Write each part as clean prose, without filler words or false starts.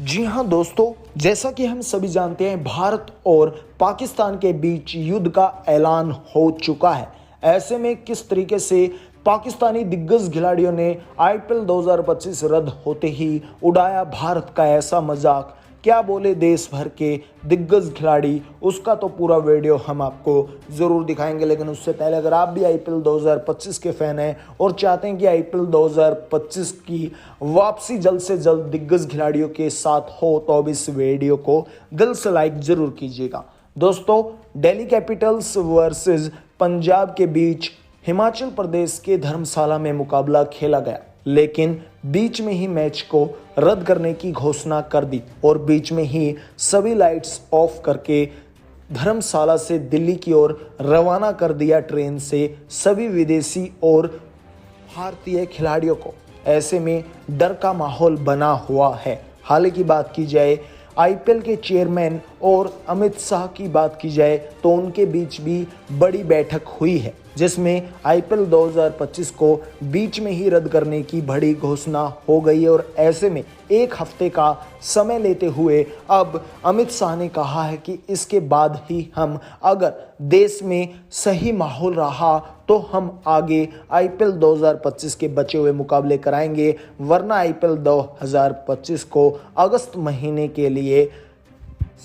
जी हाँ दोस्तों, जैसा कि हम सभी जानते हैं भारत और पाकिस्तान के बीच युद्ध का ऐलान हो चुका है। ऐसे में किस तरीके से पाकिस्तानी दिग्गज खिलाड़ियों ने आईपीएल 2025 रद्द होते ही उड़ाया भारत का ऐसा मजाक, क्या बोले देश भर के दिग्गज खिलाड़ी, उसका तो पूरा वीडियो हम आपको ज़रूर दिखाएंगे। लेकिन उससे पहले अगर आप भी आईपीएल 2025 के फ़ैन हैं और चाहते हैं कि आईपीएल 2025 की वापसी जल्द से जल्द दिग्गज खिलाड़ियों के साथ हो, तो अब इस वीडियो को दिल से लाइक ज़रूर कीजिएगा। दोस्तों, दिल्ली कैपिटल्स वर्सेस पंजाब के बीच हिमाचल प्रदेश के धर्मशाला में मुकाबला खेला गया, लेकिन बीच में ही मैच को रद्द करने की घोषणा कर दी और बीच में ही सभी लाइट्स ऑफ करके धर्मशाला से दिल्ली की ओर रवाना कर दिया ट्रेन से सभी विदेशी और भारतीय खिलाड़ियों को। ऐसे में डर का माहौल बना हुआ है। हाल की बात की जाए आईपीएल के चेयरमैन और अमित शाह की बात की जाए तो उनके बीच भी बड़ी बैठक हुई है, जिसमें आईपीएल 2025 को बीच में ही रद्द करने की बड़ी घोषणा हो गई है। और ऐसे में एक हफ्ते का समय लेते हुए अब अमित शाह ने कहा है कि इसके बाद ही हम, अगर देश में सही माहौल रहा तो हम आगे आईपीएल 2025 के बचे हुए मुकाबले कराएंगे, वरना आईपीएल 2025 को अगस्त महीने के लिए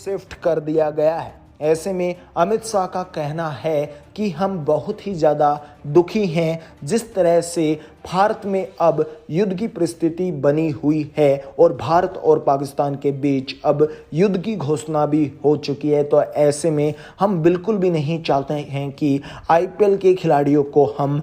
शिफ्ट कर दिया गया है। ऐसे में अमित शाह का कहना है कि हम बहुत ही ज़्यादा दुखी हैं जिस तरह से भारत में अब युद्ध की परिस्थिति बनी हुई है और भारत और पाकिस्तान के बीच अब युद्ध की घोषणा भी हो चुकी है। तो ऐसे में हम बिल्कुल भी नहीं चाहते हैं कि आईपीएल के खिलाड़ियों को हम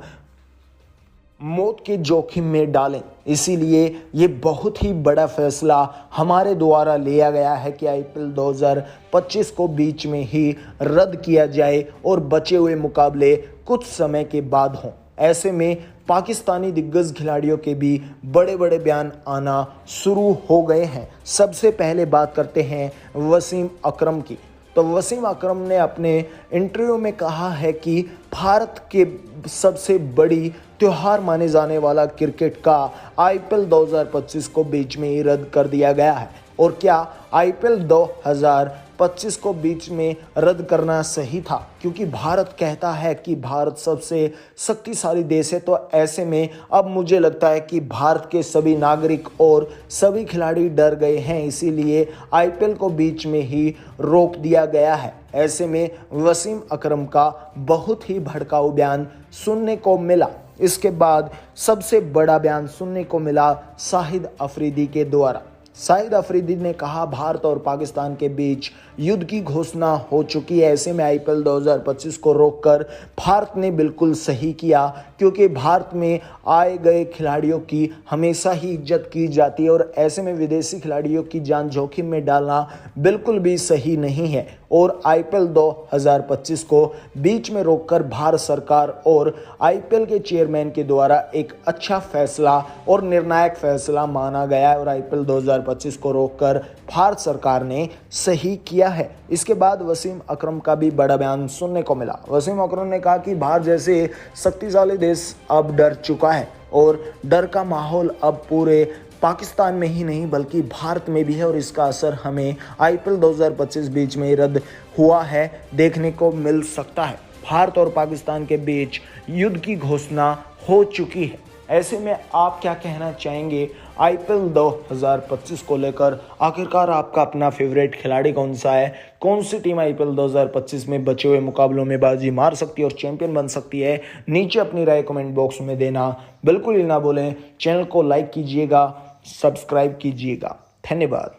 मौत के जोखिम में डालें। इसीलिए ये बहुत ही बड़ा फैसला हमारे द्वारा लिया गया है कि आईपीएल 2025 को बीच में ही रद्द किया जाए और बचे हुए मुकाबले कुछ समय के बाद हों। ऐसे में पाकिस्तानी दिग्गज खिलाड़ियों के भी बड़े बड़े बयान आना शुरू हो गए हैं। सबसे पहले बात करते हैं वसीम अकरम की। तो वसीम अकरम ने अपने इंटरव्यू में कहा है कि भारत के सबसे बड़ी त्योहार माने जाने वाला क्रिकेट का आईपीएल 2025 को बीच में ही रद्द कर दिया गया है। और क्या आईपीएल 2025 को बीच में रद्द करना सही था? क्योंकि भारत कहता है कि भारत सबसे शक्तिशाली देश है। तो ऐसे में अब मुझे लगता है कि भारत के सभी नागरिक और सभी खिलाड़ी डर गए हैं, इसीलिए आईपीएल को बीच में ही रोक दिया गया है। ऐसे में वसीम अकरम का बहुत ही भड़काऊ बयान सुनने को मिला। इसके बाद सबसे बड़ा बयान सुनने को मिला शाहिद अफरीदी के द्वारा। शाहिद अफरीदी ने कहा भारत और पाकिस्तान के बीच युद्ध की घोषणा हो चुकी है। ऐसे में आईपीएल 2025 को रोककर भारत ने बिल्कुल सही किया, क्योंकि भारत में आए गए खिलाड़ियों की हमेशा ही इज्जत की जाती है और ऐसे में विदेशी खिलाड़ियों की जान जोखिम में डालना बिल्कुल भी सही नहीं है। और आईपीएल 2025 को बीच में रोककर भारत सरकार और आईपीएल के चेयरमैन के द्वारा एक अच्छा फैसला और निर्णायक फैसला माना गया है और आईपीएल 2025 को रोककर भारत सरकार ने सही किया है। इसके बाद वसीम अकरम का भी बड़ा बयान सुनने को मिला। वसीम अकरम ने कहा कि भारत जैसे शक्तिशाली देश अब डर चुका है और डर का माहौल अब पूरे पाकिस्तान में ही नहीं बल्कि भारत में भी है और इसका असर हमें आईपीएल 2025 बीच में रद्द हुआ है देखने को मिल सकता है। भारत और पाकिस्तान के बीच युद्ध की घोषणा हो चुकी है। ऐसे में आप क्या कहना चाहेंगे आईपीएल 2025 को लेकर? आखिरकार आपका अपना फेवरेट खिलाड़ी कौन सा है? कौन सी टीम आईपीएल 2025 में बचे हुए मुकाबलों में बाजी मार सकती है और चैंपियन बन सकती है? नीचे अपनी राय कमेंट बॉक्स में देना बिल्कुल ही ना भूलें। चैनल को लाइक कीजिएगा, सब्सक्राइब कीजिएगा। धन्यवाद।